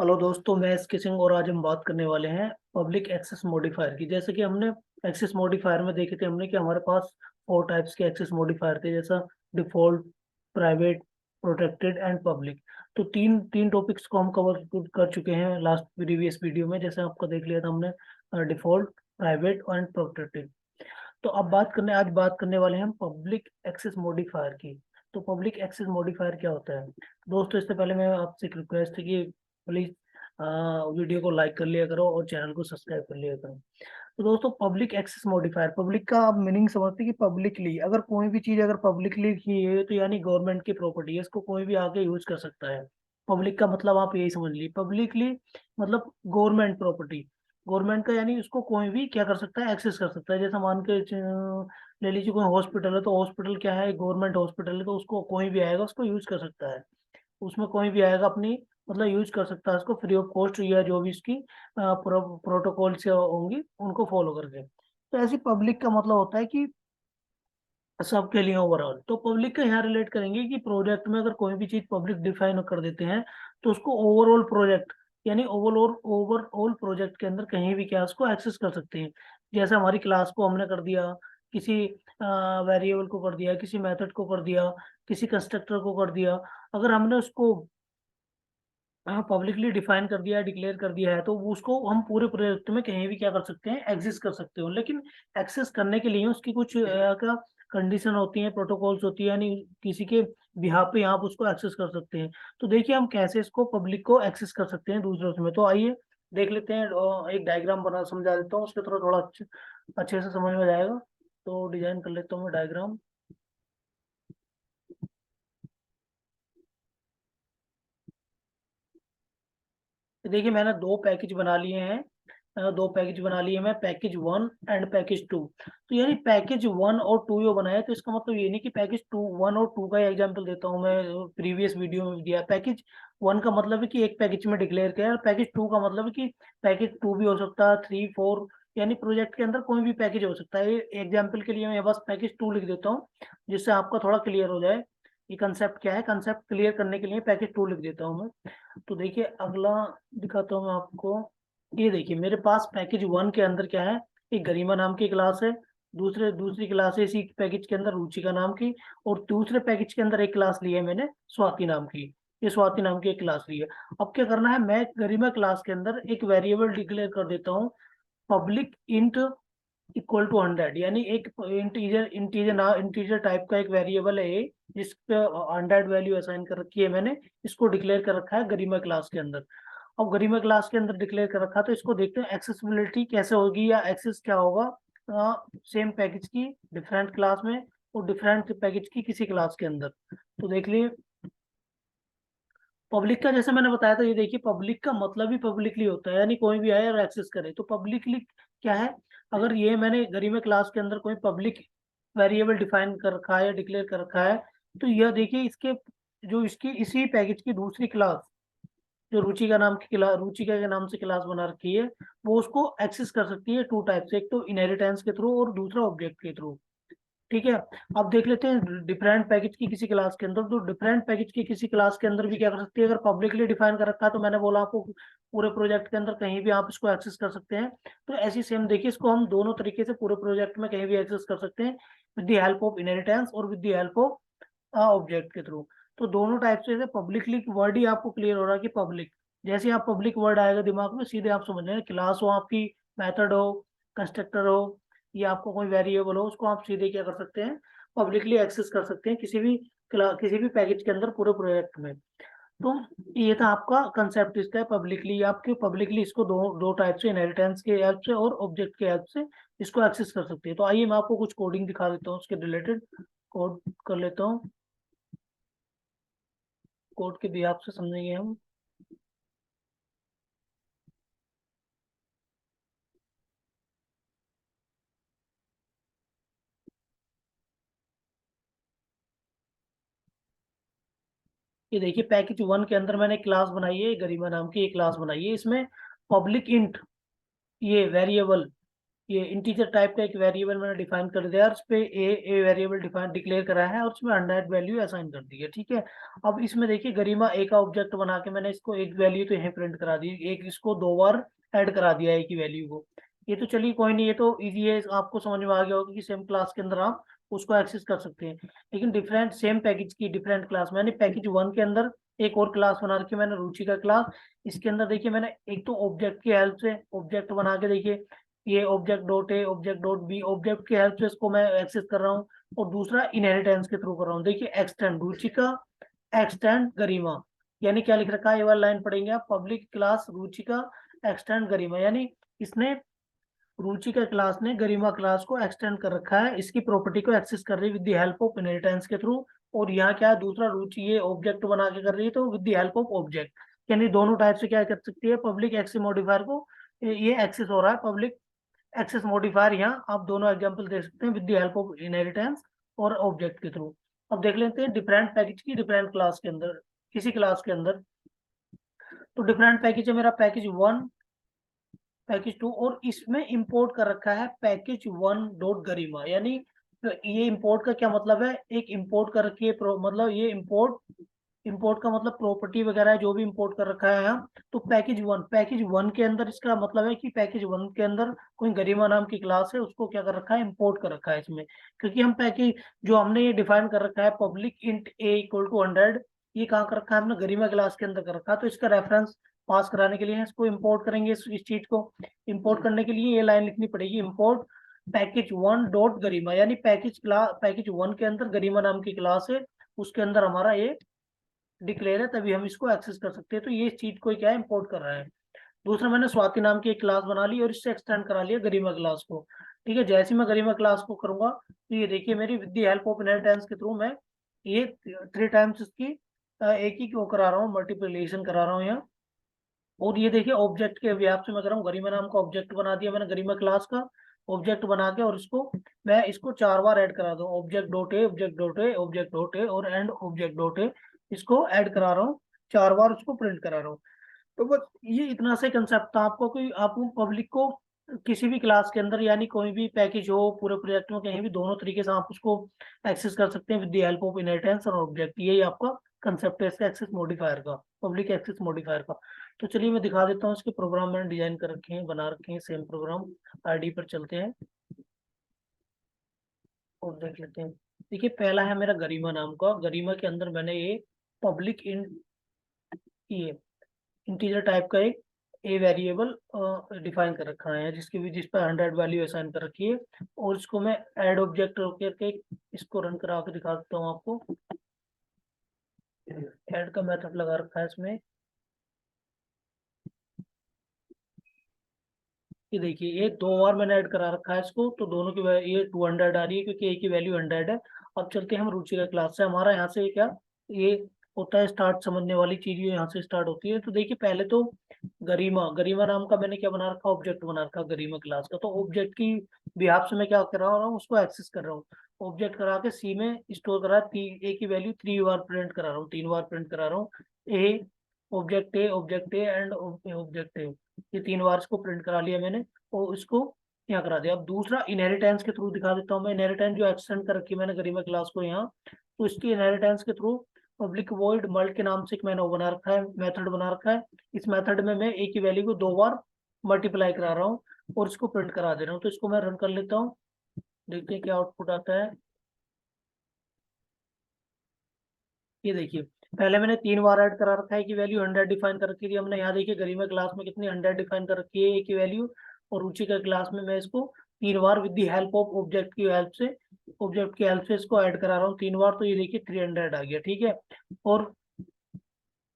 Hello दोस्तों, मैं S के सिंह और आज हम बात करने वाले हैं पब्लिक एक्सेस मॉडिफायर की। जैसे कि हमने एक्सेस मॉडिफायर में देखे थे हमने कि हमारे पास 4 टाइप्स के एक्सेस मॉडिफायर थे, जैसा default, private, protected and public. तो तीन तीन टॉपिक्स को हम कवर कर चुके हैं लास्ट प्रीवियस वीडियो में। जैसे आपका देख लिया था हमने डिफॉल्ट, प्राइवेट एंड प्रोटेक्टेड। तो अब आज बात करने वाले हैं हम पब्लिक एक्सेस मॉडिफायर की। तो पब्लिक एक्सेस मॉडिफायर क्या होता है दोस्तों? इससे पहले मैं आपसे एक रिक्वेस्ट है कि प्लीज वीडियो को लाइक कर लिया करो और चैनल को सब्सक्राइब कर लिया करो। तो दोस्तों, पब्लिक एक्सेस मॉडिफायर, पब्लिक का आप मीनिंग समझते हैं कि पब्लिकली अगर कोई भी चीज अगर पब्लिकली की है तो यानी गवर्नमेंट की प्रॉपर्टी है, इसको कोई भी आके यूज कर सकता है। पब्लिक का मतलब आप यही समझ लीजिए, पब्लिकली मतलब गवर्नमेंट प्रॉपर्टी। गवर्नमेंट का यानी उसको कोई भी क्या कर सकता है, एक्सेस कर सकता है। जैसे मान के ले लीजिए कोई हॉस्पिटल है, तो हॉस्पिटल क्या है, गवर्नमेंट हॉस्पिटल है, तो उसको कोई भी आएगा उसको यूज कर सकता है। उसमें कोई भी आएगा अपनी मतलब यूज कर सकता है उसको फ्री ऑफ कॉस्ट, या जो भी इसकी प्रोटोकॉल से होंगी उनको फॉलो करके। तो ऐसी पब्लिक का मतलब होता है कि सबके लिए ओवरऑल। तो पब्लिक का यहाँ रिलेट करेंगे कि प्रोजेक्ट में अगर कोई भी चीज पब्लिक डिफाइन कर देते हैं तो उसको ओवरऑल प्रोजेक्ट यानी ओवरऑल प्रोजेक्ट के अंदर कहीं भी क्या उसको एक्सेस कर सकते हैं। जैसे हमारी क्लास को हमने कर दिया, किसी वेरिएबल को कर दिया, किसी मेथड को कर दिया, किसी कंस्ट्रक्टर को कर दिया। अगर हमने उसको हाँ पब्लिकली डिफाइन कर दिया है, डिक्लेयर कर दिया है, तो वो उसको हम पूरे प्रोजेक्ट में कहीं भी क्या कर सकते हैं, एक्सेस कर सकते हो। लेकिन एक्सेस करने के लिए उसकी कुछ क्या कंडीशन होती है, प्रोटोकॉल्स होती है, यानी किसी के बिहाफ पे आप उसको एक्सेस कर सकते हैं। तो देखिए हम कैसे इसको पब्लिक को एक्सेस कर सकते हैं दूसरों में। तो आइए देख लेते हैं। एक डायग्राम बना समझा देता हूँ, उसके थोड़ा थोड़ा अच्छे से समझ में जाएगा। तो डिजाइन कर लेता हूँ मैं डायग्राम। देखिए मैंने दो पैकेज बना लिए हैं। दो पैकेज बना लिए मैं, पैकेज 1 एंड पैकेज 2। तो यानी पैकेज 1 और 2 जो बनाया, तो इसका मतलब ये नहीं कि पैकेज 1 और 2 का एग्जांपल देता हूँ मैं, प्रीवियस वीडियो में भी दिया। पैकेज 1 का मतलब है कि एक पैकेज में डिक्लेयर किया है, और पैकेज 2 का मतलब है कि पैकेज 2 भी हो सकता है, 3, 4, यानी प्रोजेक्ट के अंदर कोई भी पैकेज हो सकता है। एग्जाम्पल के लिए मैं बस पैकेज 2 लिख देता हूँ, जिससे आपका थोड़ा क्लियर हो जाए ये कंसेप्ट क्या है। कंसेप्ट क्लियर करने के लिए पैकेज 2 लिख देता हूँ मैं। तो देखिए अगला दिखाता हूँ मैं आपको। ये देखिए मेरे पास पैकेज 1 के अंदर क्या है, एक गरिमा नाम की क्लास है। दूसरी क्लास है इसी पैकेज के अंदर, रुचिका नाम की। और दूसरे पैकेज के अंदर एक क्लास ली है मैंने, स्वाति नाम की। ये स्वाति नाम की एक क्लास ली है। अब क्या करना है, मैं गरिमा क्लास के अंदर एक वेरिएबल डिक्लेयर कर देता हूँ, पब्लिक इंट इक्वल टू 100। यानी एक इंटीजर टाइप का एक वेरिएबल है ये, जिस पे 100 वैल्यू असाइन कर रखी है मैंने। इसको डिक्लेयर कर रखा है गरिमा क्लास के अंदर। अब गरिमा क्लास के अंदर डिक्लेयर कर रखा, तो इसको देखते हैं एक्सेसिबिलिटी कैसे होगी या एक्सेस क्या होगा सेम पैकेज की डिफरेंट क्लास में और डिफरेंट पैकेज की किसी क्लास के अंदर। तो देख लिए पब्लिक का जैसे मैंने बताया था, ये देखिए पब्लिक का मतलब ही पब्लिकली होता है, यानी कोई भी आए और एक्सेस करे। तो पब्लिकली क्या है, अगर ये मैंने गरिमा क्लास के अंदर कोई पब्लिक वेरिएबल डिफाइन कर रखा है या डिक्लेयर कर रखा है, तो यह देखिए इसके जो इसकी इसी पैकेज की दूसरी क्लास, जो रुचिका के नाम से क्लास बना रखी है, वो उसको एक्सेस कर सकती है 2 टाइप से, एक तो इनहेरिटेंस के थ्रू और दूसरा ऑब्जेक्ट के थ्रू। ठीक है। अब देख लेते हैं डिफरेंट पैकेज की किसी क्लास के अंदर। तो डिफरेंट पैकेज की किसी क्लास के अंदर भी क्या कर सकती है, अगर पब्लिकली डिफाइन कर रखा है, तो मैंने बोला आपको पूरे प्रोजेक्ट के अंदर कहीं भी आप इसको एक्सेस कर सकते हैं। तो ऐसी सेम देखिए, इसको हम दोनों तरीके से पूरे प्रोजेक्ट में कहीं भी एक्सेस कर सकते हैं, with the help of inheritance और with the help of object के थ्रू। तो दोनों टाइप से पब्लिकली वर्ड ही आपको क्लियर हो रहा है कि पब्लिक। जैसे ही आप पब्लिक वर्ड आएगा दिमाग में, सीधे आप समझ लेंगे, क्लास हो आपकी, मेथड हो, कंस्ट्रक्टर हो, या आपको कोई वेरिएबल हो, उसको आप सीधे क्या कर सकते हैं, पब्लिकली एक्सेस कर सकते हैं किसी भी पैकेज के अंदर पूरे प्रोजेक्ट में। तो ये था आपका कंसेप्ट इसका है पब्लिकली। आपके पब्लिकली इसको दो दो टाइप से, इनहेरिटेंस के हेल्प से और ऑब्जेक्ट के हेल्प से इसको एक्सेस कर सकते हैं। तो आइए मैं आपको कुछ कोडिंग दिखा देता हूँ उसके रिलेटेड। कोड कर लेता हूँ, कोड के भी आपसे समझेंगे हम। ये देखिए पैकेज 1 के अंदर मैंने क्लास बनाई है, गरिमा नाम की एक क्लास बनाई है। इसमें पब्लिक इंट, ये वेरिएबल, ये इंटीजर टाइप का एक वेरिएबल मैंने डिफाइन कर दिया और उस पे ए वेरिएबल डिफाइन डिक्लेयर करा है और उसमें 100 वैल्यू असाइन कर दी है। ठीक है, अब इसमें देखिए गरिमा ए का ऑब्जेक्ट बना के मैंने इसको एक वैल्यू तो यहाँ प्रिंट करा दी, एक इसको 2 बार ऐड करा दिया ए की वैल्यू को। ये तो चलिए कोई नहीं, ये तो इजी है, आपको समझ में आ गया होगा कि सेम क्लास के अंदर आप उसको एक्सेस कर सकते हैं। लेकिन डिफरेंट सेम पैकेज की डिफरेंट क्लास, मैंने पैकेज 1 के अंदर एक और क्लास बना रखी है मैंने रुचि का क्लास। इसके अंदर देखिए मैंने एक तो ऑब्जेक्ट की हेल्प से ऑब्जेक्ट बना के देखिए, ये object dot A object dot B object की हेल्प से इसको मैं एक्सेस कर रहा हूँ। और दूसरा इनहेरिटेंस के थ्रू कर रहा हूँ। देखिए एक्सटेंड रुचि का, एक्सटेंड गरिमा, यानी क्या लिख रखा है, ये वाला लाइन पढ़ेंगे आप, पब्लिक क्लास रुचि का एक्सटेंड गरिमा, यानी इसने रुचि का क्लास ने गरिमा क्लास को एक्सटेंड कर रखा है, इसकी प्रॉपर्टी को एक्सेस कर रही है with the help of inheritance के थ्रू। और यहाँ क्या है, दूसरा रुचि ये ऑब्जेक्ट बना के कर रही है तो with the help of object, यानी दोनों टाइप से क्या कर सकती है पब्लिक एक्सेस मॉडिफायर को, ये एक्सेस हो रहा है पब्लिक एक्सेस मॉडिफायर। यहाँ आप दोनों एग्जांपल दे सकते हैं with the help of inheritance और ऑब्जेक्ट के थ्रू। अब देख लेते हैं डिफरेंट पैकेज की डिफरेंट क्लास के अंदर, किसी क्लास के अंदर। तो डिफरेंट पैकेज है मेरा पैकेज 1, पैकेज 2, और इसमें इंपोर्ट कर रखा है पैकेज 1 डॉट गरिमा, यानी ये इंपोर्ट का क्या मतलब है, एक इंपोर्ट कर रखी है मतलब ये इंपोर्ट का मतलब प्रॉपर्टी वगैरह है जो भी इंपोर्ट कर रखा है यहाँ। तो पैकेज 1 के अंदर इसका मतलब है कि पैकेज 1 के अंदर कोई गरिमा नाम की क्लास है, उसको क्या कर रखा है, इंपोर्ट कर रखा है इसमें। क्योंकि हम पैकेज जो हमने ये डिफाइन कर रखा है public int A equal to 100, ये कहाँ कर रखा है हमने, गरिमा क्लास के अंदर कर रखा है। तो इसका रेफरेंस पास कराने के लिए इसको इंपोर्ट करेंगे, इस चीज को इंपोर्ट करने के लिए ये लाइन लिखनी पड़ेगी, इंपोर्ट पैकेज 1 डॉट गरिमा, यानी पैकेज 1 के अंदर गरिमा नाम की क्लास है, उसके अंदर हमारा ये डिक्लेयर है, तभी हम इसको एक्सेस कर सकते हैं। तो ये चीज को क्या है, इंपोर्ट कर रहा है। दूसरा, मैंने स्वाति नाम की एक क्लास बना ली और इससे एक्सटेंड करा लिया गरिमा क्लास को। ठीक है, जैसे मैं गरिमा क्लास को करूंगा तो ये देखिए मेरी with the help of inheritance के थ्रू मैं ये 3 टाइम्स इसकी एक ही को करा रहा हूँ, मल्टीप्लिकेशन करा रहा हूँ यहाँ। और ये देखिए ऑब्जेक्ट के व्याप से मैं कर रहा हूँ, गरिमा नाम का ऑब्जेक्ट बना दिया मैंने गरिमा क्लास का ऑब्जेक्ट बना के, और इसको मैं इसको 4 बार ऐड करा दूँ, object dot A object dot A object dot ए और एंड ऑब्जेक्ट डॉट ए, इसको ऐड करा रहा हूँ 4 बार, उसको प्रिंट करा रहा हूँ। तो बस ये इतना से कंसेप्ट था, आपको कोई आपको पब्लिक को किसी भी क्लास के अंदर, यानी कोई भी पैकेज हो पूरे प्रोजेक्ट में कहीं भी, दोनों तरीके से आप उसको एक्सेस कर सकते हैं with the help of inheritance और ऑब्जेक्ट। यही आपका कंसेप्ट है इसका एक्सेस मॉडिफायर का, पब्लिक एक्सेस मॉडिफायर का। तो चलिए मैं दिखा देता हूँ, इसके प्रोग्राम मैंने डिजाइन कर रखे हैं, बना रखे हैं, सेम प्रोग्राम आईडी पर चलते हैं और देख लेते हैं। देखिए पहला है मेरा गरिमा नाम का, गरिमा के अंदर मैंने ये पब्लिक इन ये इंटीजर टाइप का एक ए वेरिएबल डिफाइन कर रखा है, जिस पर 100 वैल्यू असाइन कर रखी है। और इसको मैं ऐड ऑब्जेक्ट करके इसको रन करा के दिखा देता हूँ आपको। ऐड का मेथड लगा रखा है इसमें, ये देखिए ये 2 बार मैंने ऐड करा रखा है इसको, तो दोनों की ये 200 आ रही है क्योंकि ए की वैल्यू 100 है। अब चलते हैं हम रुचि का क्लास से, हमारा यहाँ से क्या ये होता है स्टार्ट, समझने वाली चीज ये यहाँ से स्टार्ट होती है। तो देखिए पहले तो गरिमा, गरिमा नाम का मैंने क्या बना रखा, ऑब्जेक्ट बना रखा गरिमा क्लास का। तो ऑब्जेक्ट की बिहाफ से मैं क्या कर रहा हूँ, उसको एक्सेस कर रहा हूँ, ऑब्जेक्ट करा के सी में स्टोर करा, ए की वैल्यू 3 बार प्रिंट करा रहा हूँ, 3 बार प्रिंट करा रहा हूँ। A object A object A and object A, ये 3 बार इसको प्रिंट करा लिया मैंने और इसको यहाँ करा दिया। अब दूसरा इनहेरिटेंस के थ्रू दिखा देता हूँ मैं, इनहेरिटेंस जो एक्सटेंड कर रखी है मैंने गरिमा क्लास को यहाँ, तो इसकी इनहेरिटेंस के थ्रू पब्लिक वॉइड मल्ट के नाम से एक मैंने वो बना रखा है, मेथड बना रखा है। इस मेथड में मैं ए की वैल्यू को 2 बार मल्टीप्लाई करा रहा हूँ और इसको प्रिंट करा दे रहा हूँ। तो इसको मैं रन कर लेता हूँ, देखते हैं क्या आउटपुट आता है। ये देखिए पहले मैंने 3 बार ऐड करा रखा है कि वैल्यू 100 डिफाइन कर रखी थी हमने, यहाँ देखिए गरिमा क्लास में कितनी 100 डिफाइन कर रखी है ए की वैल्यू। और रुचि का क्लास में मैं इसको 3 बार with the help of object की हेल्प से, ऑब्जेक्ट की हेल्प से इसको ऐड करा रहा हूँ 3 बार। तो ये देखिए 300 आ गया, ठीक है। और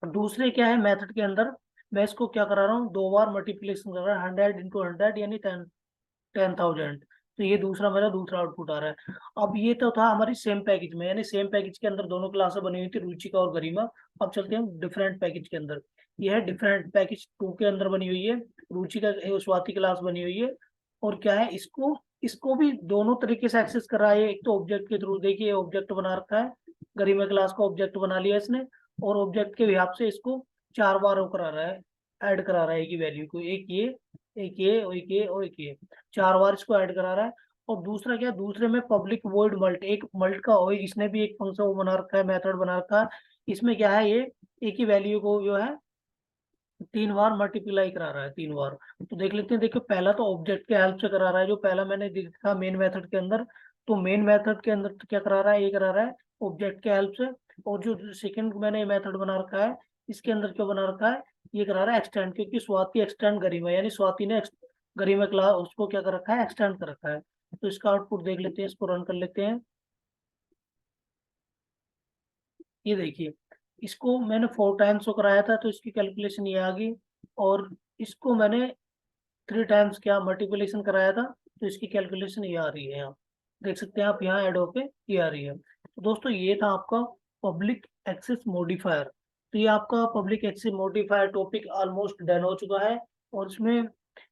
दूसरे क्या है मेथड के अंदर, मैं इसको क्या करा रहा हूँ, 2 बार मल्टीप्लिकेशन कर रहा है, 100 × 100 यानी 10,000। तो ये दूसरा मेरा दूसरा आउटपुट आ रहा है। अब ये तो था हमारी सेम पैकेज में, यानी सेम पैकेज के अंदर दोनों क्लासें बनी हुई थी रुचिका और गरिमा। अब चलते हैं डिफरेंट पैकेज के अंदर, ये है डिफरेंट पैकेज 2 के अंदर बनी हुई है, रुचिका स्वाति क्लास बनी हुई है। और क्या है, इसको इसको भी दोनों तरीके से एक्सेस कर रहा है, एक तो ऑब्जेक्ट के थ्रू, देखिए ऑब्जेक्ट बना रखा है, गरिमा क्लास का ऑब्जेक्ट बना लिया इसने, और ऑब्जेक्ट के हिसाब से इसको 4 बार वो करा रहा है, ऐड करा रहा है की वैल्यू को, एक ये एक ये और एक ये और एक ये, 4 बार इसको ऐड करा रहा है। और दूसरा क्या, दूसरे में पब्लिक वॉइड मल्ट, एक मल्ट का हो, इसने भी एक फंक्शन वो बना रखा है, मेथड बना रखा है। इसमें क्या है, ये एक ही वैल्यू को जो है 3 बार मल्टीप्लाई करा रहा है, 3 बार। तो देख लेते हैं। देखो पहला तो ऑब्जेक्ट के हेल्प से करा रहा है, जो पहला मैंने देखा मेन मेथड के अंदर। तो मेन मेथड के अंदर तो क्या करा रहा है, ये करा रहा है ऑब्जेक्ट के हेल्प से। और जो सेकंड मैंने मेथड बना रखा है, इसके अंदर क्या बना रखा है, ये करा रहा है एक्सटेंड, क्योंकि स्वाति एक्सटेंड गरिमा, यानी स्वाति ने गरिमा क्लास उसको क्या कर रखा है, एक्सटेंड कर रखा है। तो इसका आउटपुट देख लेते हैं, इसको रन कर लेते हैं। ये देखिए, इसको मैंने 4 टाइम्स को कराया था, तो इसकी कैलकुलेशन ये आ गई। और इसको मैंने 3 टाइम्स क्या मल्टीप्लिकेशन कराया था, तो इसकी कैलकुलेशन ये आ रही है। यहाँ देख सकते हैं आप, यहाँ ऐड होके ये आ रही है। तो दोस्तों ये था आपका पब्लिक एक्सेस मॉडिफायर। तो ये आपका public access modifier topic almost done हो चुका है। और इसमें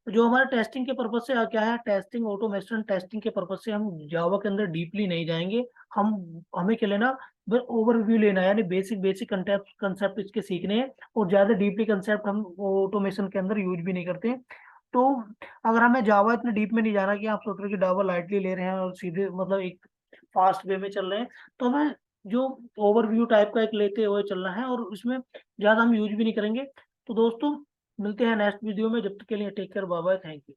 जो हमारे टेस्टिंग के पर्पज से क्या है, टेस्टिंग ऑटोमेशन टेस्टिंग के पर्पज से हम जावा के अंदर डीपली नहीं जाएंगे। हम हमें क्या लेना, बस ओवरव्यू लेना है, यानी बेसिक बेसिक कंसेप्ट इसके सीखने हैं। और ज्यादा डीपली कंसेप्ट हम ऑटोमेशन के अंदर यूज भी नहीं करते हैं। तो अगर हमें जावा इतने डीप में नहीं जाना कि आप सोच रहे हो कि जावा लाइटली ले रहे हैं और सीधे मतलब एक फास्ट वे में चल रहे हैं, तो हमें जो ओवरव्यू टाइप का एक लेते हुए चलना है, और उसमें ज्यादा हम यूज भी नहीं करेंगे। तो दोस्तों मिलते हैं नेक्स्ट वीडियो में, जब तक के लिए take care, bye bye, thank you.